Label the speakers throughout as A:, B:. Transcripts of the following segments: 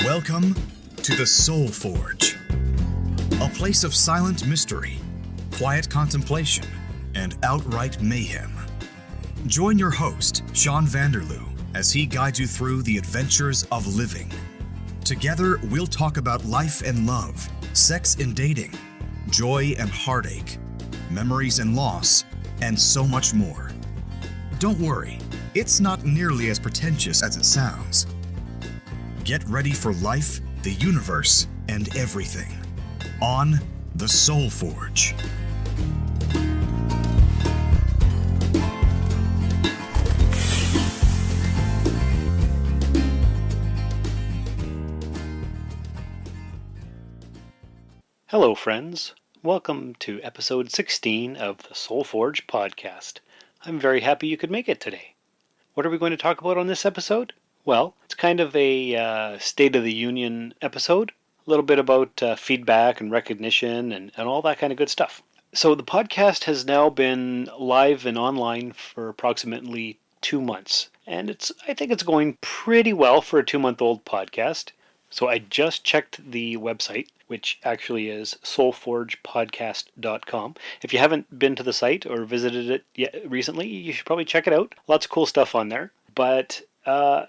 A: Welcome to the Soul Forge, a place of silent mystery, quiet contemplation, and outright mayhem. Join your host, Sean Vanderloo, as he guides you through the adventures of living. Together, we'll talk about life and love, sex and dating, joy and heartache, memories and loss, and so much more. Don't worry, it's not nearly as pretentious as it sounds. Get ready for life, the universe, and everything on the Soul Forge.
B: Hello, friends. Welcome to episode 16 of the Soul Forge podcast. I'm very happy you could make it today. What are we going to talk about on this episode? Well, it's kind of a State of the Union episode, a little bit about feedback and recognition and all that kind of good stuff. So the podcast has now been live and online for approximately 2 months, and I think it's going pretty well for a 2-month-old podcast. So I just checked the website, which actually is soulforgepodcast.com. If you haven't been to the site or visited it yet recently, you should probably check it out. Lots of cool stuff on there. But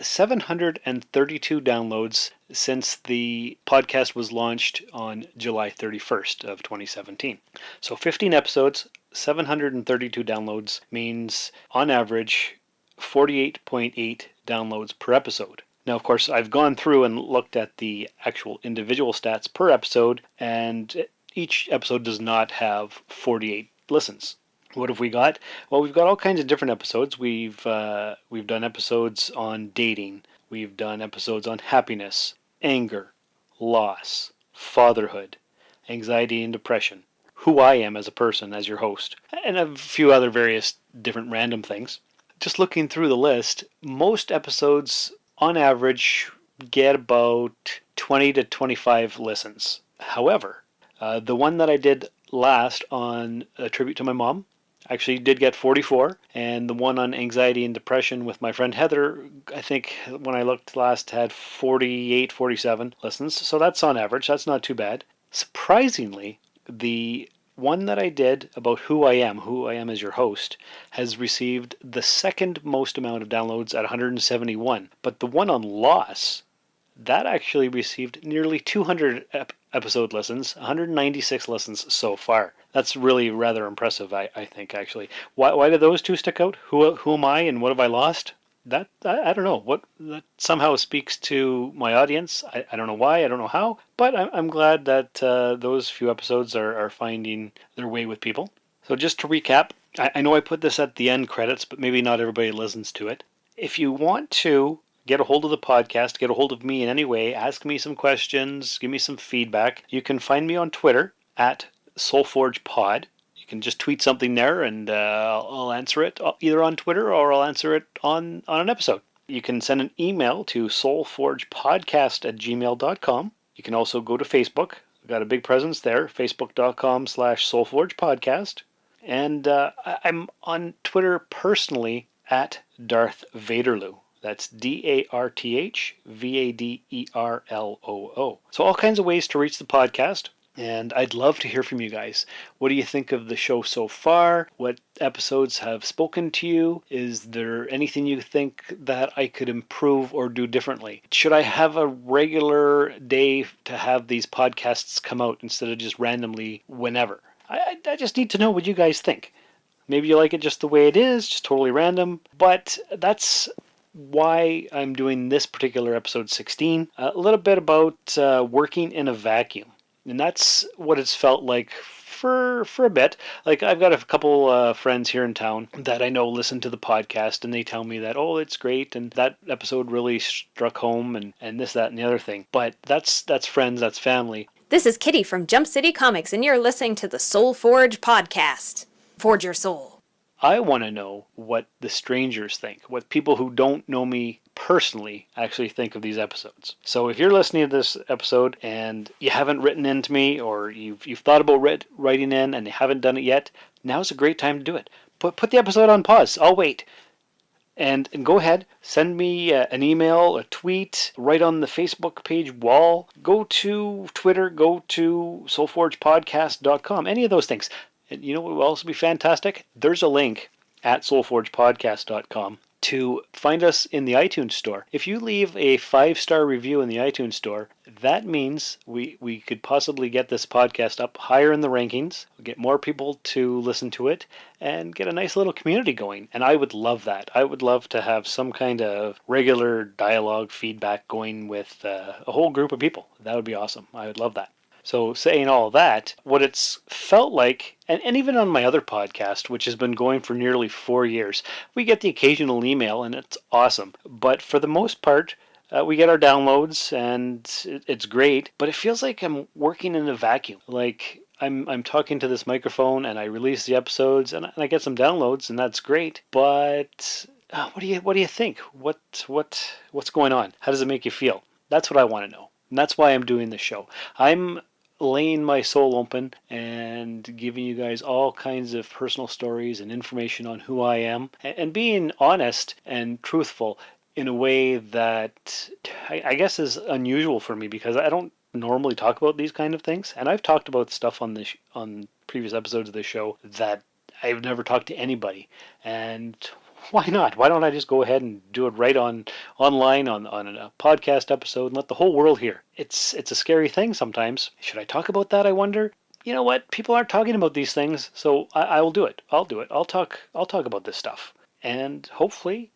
B: 732 downloads since the podcast was launched on July 31st of 2017. So 15 episodes, 732 downloads means on average 48.8 downloads per episode. Now, of course, I've gone through and looked at the actual individual stats per episode, and each episode does not have 48 listens. What have we got? Well, we've got all kinds of different episodes. We've done episodes on dating. We've done episodes on happiness, anger, loss, fatherhood, anxiety and depression, who I am as a person, as your host, and a few other various different random things. Just looking through the list, most episodes on average get about 20 to 25 listens. However, the one that I did last on a tribute to my mom actually did get 44, and the one on anxiety and depression with my friend Heather, I think when I looked last, had 48, 47 listens. So that's on average. That's not too bad. Surprisingly, the one that I did about who I am as your host, has received the second most amount of downloads at 171. But the one on loss, that actually received nearly 200 episode listens, 196 listens so far. That's really rather impressive, I think, actually. Why did those two stick out? Who am I and what have I lost? That I don't know. That somehow speaks to my audience. I don't know why, I don't know how, but I'm glad that those few episodes are finding their way with people. So just to recap, I know I put this at the end credits, but maybe not everybody listens to it. If you want to get a hold of the podcast, get a hold of me in any way, ask me some questions, give me some feedback, you can find me on Twitter at SoulForgePod. You can just tweet something there and I'll answer it either on Twitter or I'll answer it on an episode. You can send an email to soulforgepodcast@gmail.com. You can also go to Facebook. I've got a big presence there, facebook.com/soulforgepodcast. And I'm on Twitter personally at Darth Vaderloo. That's DarthVaderloo. So all kinds of ways to reach the podcast. And I'd love to hear from you guys. What do you think of the show so far? What episodes have spoken to you? Is there anything you think that I could improve or do differently? Should I have a regular day to have these podcasts come out instead of just randomly whenever? I just need to know what you guys think. Maybe you like it just the way it is, just totally random. But that's why I'm doing this particular episode 16. A little bit about working in a vacuum. And that's what it's felt like for a bit. Like, I've got a couple friends here in town that I know listen to the podcast, and they tell me that, oh, it's great, and that episode really struck home, and this, that, and the other thing. But that's friends, that's family.
C: This is Kitty from Jump City Comics, and you're listening to the Soul Forge podcast. Forge your soul.
B: I want to know what the strangers think, what people who don't know me personally actually think of these episodes. So if you're listening to this episode and you haven't written in to me, or you've thought about writing in and you haven't done it yet, now's a great time to do it. Put the episode on pause. I'll wait. And go ahead, send me an email, a tweet, right on the Facebook page wall. Go to Twitter, go to soulforgepodcast.com, any of those things. And you know what will also be fantastic? There's a link at soulforgepodcast.com to find us in the iTunes store. If you leave a 5-star review in the iTunes store, that means we could possibly get this podcast up higher in the rankings, get more people to listen to it, and get a nice little community going. And I would love that. I would love to have some kind of regular dialogue feedback going with a whole group of people. That would be awesome. I would love that. So saying all that, what it's felt like, and even on my other podcast, which has been going for nearly 4 years, we get the occasional email and it's awesome. But for the most part, we get our downloads and it's great, but it feels like I'm working in a vacuum. Like I'm talking to this microphone and I release the episodes and I get some downloads and that's great. But what do you think? What's going on? How does it make you feel? That's what I want to know. And that's why I'm doing this show. I'm laying my soul open and giving you guys all kinds of personal stories and information on who I am and being honest and truthful in a way that I guess is unusual for me because I don't normally talk about these kind of things. And I've talked about stuff on previous episodes of the show that I've never talked to anybody. And why not? Why don't I just go ahead and do it right online on a podcast episode and let the whole world hear? It's a scary thing sometimes. Should I talk about that, I wonder? You know what? People aren't talking about these things, so I will do it. I'll do it. I'll talk about this stuff. And hopefully,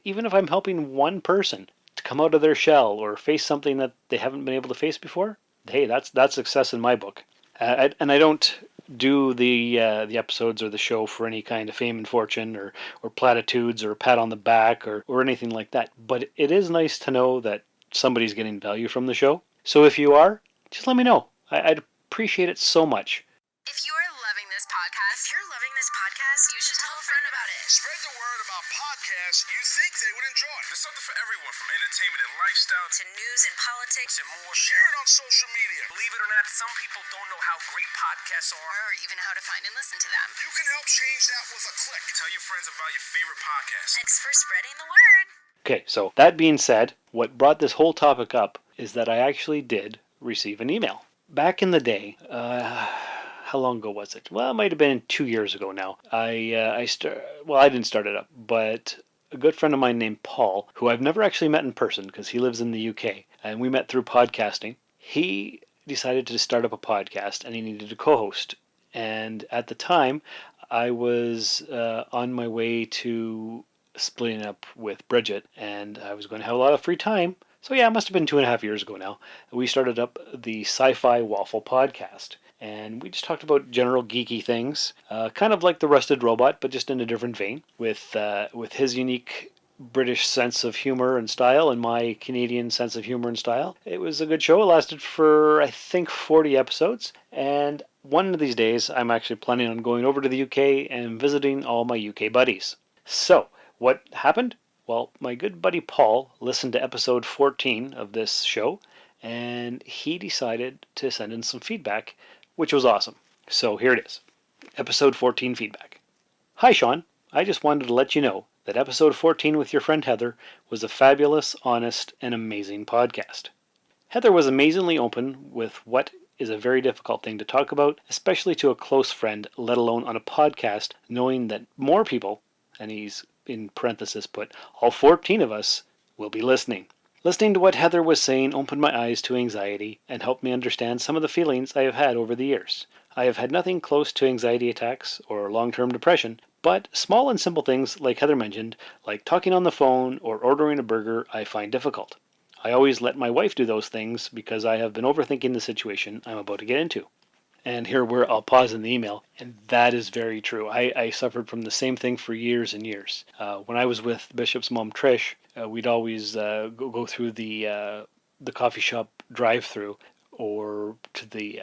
B: even if I'm helping one person to come out of their shell or face something that they haven't been able to face before, hey, that's success in my book. And I don't do the episodes or the show for any kind of fame and fortune or platitudes or a pat on the back or anything like that. But it is nice to know that somebody's getting value from the show. So if you are, just let me know. I'd appreciate it so much.
D: If you are loving this podcast, you should tell a friend about it.
E: Spread the word about podcasts you think they would enjoy. There's something for everyone, from entertainment and lifestyle
D: To news and politics
E: and more. Share it on social media.
F: Believe it or not, some people don't know how great podcasts are.
D: or even how to find and listen to them.
E: You can help change that with a click.
F: Tell your friends about your favorite podcast.
D: Thanks for spreading the word.
B: Okay, so that being said, what brought this whole topic up is that I actually did receive an email. Back in the day, how long ago was it? Well, it might have been 2 years ago now. I didn't start it up, but a good friend of mine named Paul, who I've never actually met in person because he lives in the UK, and we met through podcasting. He decided to start up a podcast, and he needed a co-host. And at the time, I was on my way to splitting up with Bridget, and I was going to have a lot of free time. So yeah, it must have been 2.5 years ago now. We started up the Sci-Fi Waffle podcast. And we just talked about general geeky things, kind of like the Rusted Robot, but just in a different vein, with his unique British sense of humor and style and my Canadian sense of humor and style. It was a good show. It lasted for, I think, 40 episodes. And one of these days, I'm actually planning on going over to the UK and visiting all my UK buddies. So, what happened? Well, my good buddy Paul listened to episode 14 of this show, and he decided to send in some feedback, which was awesome. So here it is. Episode 14 feedback. Hi, Sean. I just wanted to let you know that episode 14 with your friend Heather was a fabulous, honest, and amazing podcast. Heather was amazingly open with what is a very difficult thing to talk about, especially to a close friend, let alone on a podcast, knowing that more people, and he's in parenthesis put, all 14 of us, will be listening. Listening to what Heather was saying opened my eyes to anxiety and helped me understand some of the feelings I have had over the years. I have had nothing close to anxiety attacks or long-term depression, but small and simple things like Heather mentioned, like talking on the phone or ordering a burger, I find difficult. I always let my wife do those things because I have been overthinking the situation I'm about to get into. And here where I'll pause in the email, and that is very true. I suffered from the same thing for years and years. When I was with Bishop's mom, Trish, we'd always go through the coffee shop drive-through or to the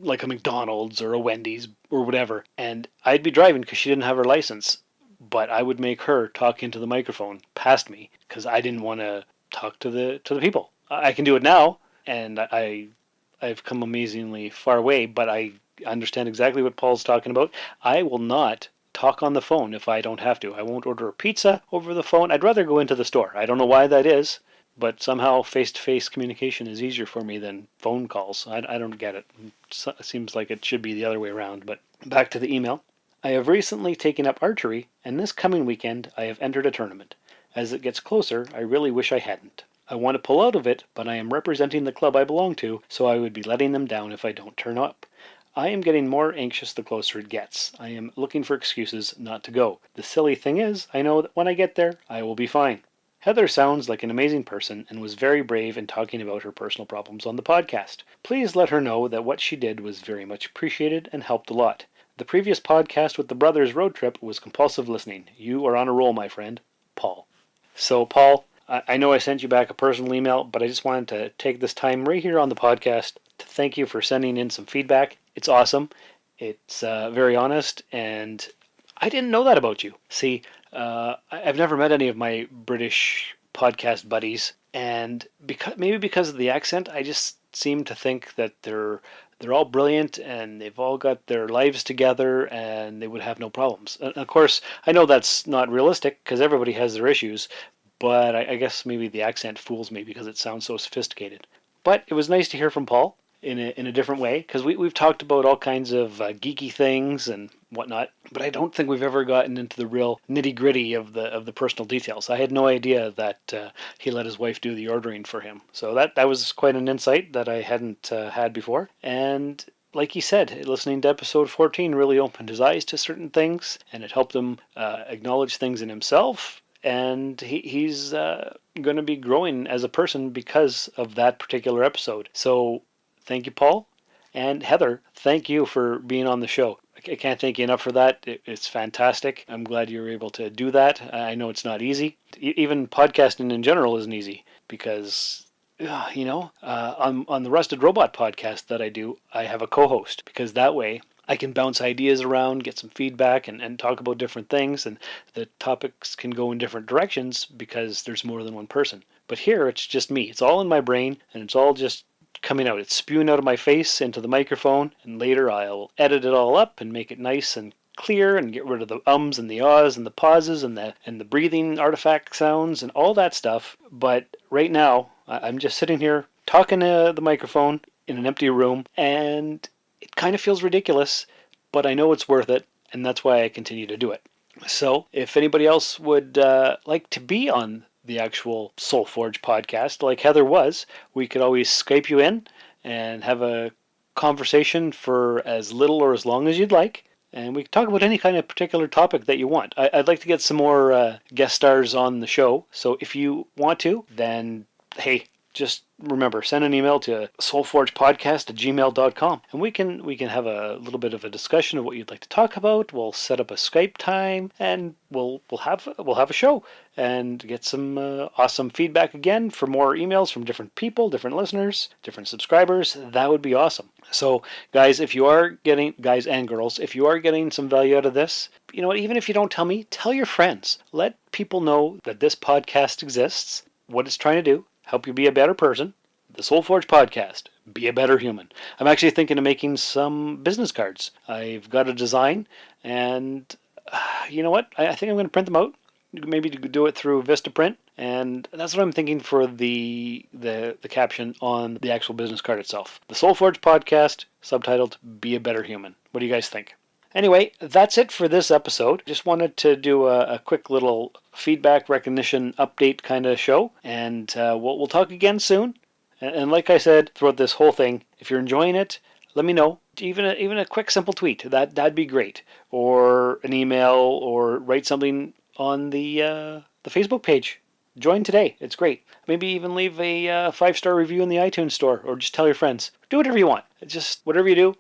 B: like a McDonald's or a Wendy's or whatever, and I'd be driving because she didn't have her license, but I would make her talk into the microphone past me because I didn't want to talk to the people. I can do it now, and I've come amazingly far away, but I understand exactly what Paul's talking about. I will not talk on the phone if I don't have to. I won't order a pizza over the phone. I'd rather go into the store. I don't know why that is, but somehow face-to-face communication is easier for me than phone calls. I don't get it. It seems like it should be the other way around, but back to the email. I have recently taken up archery, and this coming weekend I have entered a tournament. As it gets closer, I really wish I hadn't. I want to pull out of it, but I am representing the club I belong to, so I would be letting them down if I don't turn up. I am getting more anxious the closer it gets. I am looking for excuses not to go. The silly thing is, I know that when I get there, I will be fine. Heather sounds like an amazing person and was very brave in talking about her personal problems on the podcast. Please let her know that what she did was very much appreciated and helped a lot. The previous podcast with the brothers road trip was compulsive listening. You are on a roll, my friend. Paul. So, Paul, I know I sent you back a personal email, but I just wanted to take this time right here on the podcast to thank you for sending in some feedback. It's awesome. It's very honest, and I didn't know that about you. See, I've never met any of my British podcast buddies, and because of the accent, I just seem to think that they're all brilliant and they've all got their lives together and they would have no problems. And of course, I know that's not realistic because everybody has their issues, but I guess maybe the accent fools me because it sounds so sophisticated. But it was nice to hear from Paul in a different way, because we've talked about all kinds of geeky things and whatnot, but I don't think we've ever gotten into the real nitty-gritty of the personal details. I had no idea that he let his wife do the ordering for him. So that was quite an insight that I hadn't had before. And like he said, listening to episode 14 really opened his eyes to certain things, and it helped him acknowledge things in himself. And he's going to be growing as a person because of that particular episode. So thank you, Paul. And Heather, thank you for being on the show. I can't thank you enough for that. It's fantastic. I'm glad you were able to do that. I know it's not easy. Even podcasting in general isn't easy because, on the Rusted Robot podcast that I do, I have a co-host because that way I can bounce ideas around, get some feedback, and talk about different things, and the topics can go in different directions because there's more than one person. But here, it's just me. It's all in my brain, and it's all just coming out. It's spewing out of my face into the microphone, and later I'll edit it all up and make it nice and clear and get rid of the ums and the ahs and the pauses and the breathing artifact sounds and all that stuff. But right now, I'm just sitting here talking to the microphone in an empty room, and it kind of feels ridiculous, but I know it's worth it, and that's why I continue to do it. So if anybody else would like to be on the actual SoulForge podcast, like Heather was, we could always Skype you in and have a conversation for as little or as long as you'd like, and we can talk about any kind of particular topic that you want. I'd like to get some more guest stars on the show, so if you want to, then hey, just remember, send an email to soulforgepodcast@gmail.com, and we can have a little bit of a discussion of what you'd like to talk about. We'll set up a Skype time, and we'll have a show and get some awesome feedback again for more emails from different people, different listeners, different subscribers. That would be awesome. So, guys and girls, if you are getting some value out of this, you know what? Even if you don't tell me, tell your friends. Let people know that this podcast exists, what it's trying to do. Help you be a better person. The SoulForge podcast. Be a better human. I'm actually thinking of making some business cards. I've got a design, and you know what? I think I'm going to print them out. Maybe do it through Vistaprint, and that's what I'm thinking for the caption on the actual business card itself. The SoulForge podcast, subtitled "Be a Better Human." What do you guys think? Anyway, that's it for this episode. Just wanted to do a quick little feedback recognition update kind of show, and we'll talk again soon. And like I said throughout this whole thing, if you're enjoying it, let me know. Even a quick simple tweet, that'd be great, or an email, or write something on the Facebook page. Join today. It's great. Maybe even leave a 5-star review in the iTunes store, or just tell your friends. Do whatever you want. Just whatever you do.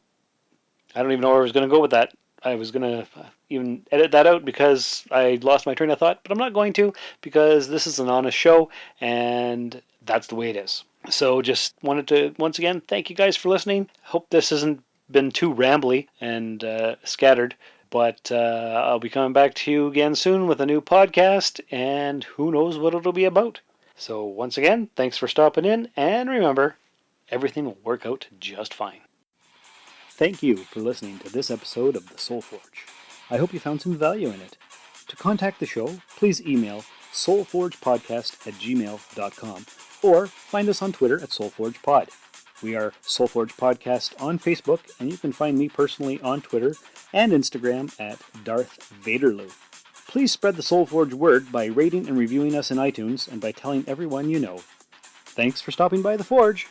B: I don't even know where I was going to go with that. I was going to even edit that out because I lost my train of thought, but I'm not going to because this is an honest show and that's the way it is. So just wanted to, once again, thank you guys for listening. Hope this hasn't been too rambly and scattered, but I'll be coming back to you again soon with a new podcast, and who knows what it'll be about. So once again, thanks for stopping in, and remember, everything will work out just fine. Thank you for listening to this episode of The Soul Forge. I hope you found some value in it. To contact the show, please email soulforgepodcast@gmail.com or find us on Twitter at soulforgepod. We are Soulforge Podcast on Facebook, and you can find me personally on Twitter and Instagram at Darth Vaderloo. Please spread the Soulforge word by rating and reviewing us in iTunes and by telling everyone you know. Thanks for stopping by the Forge!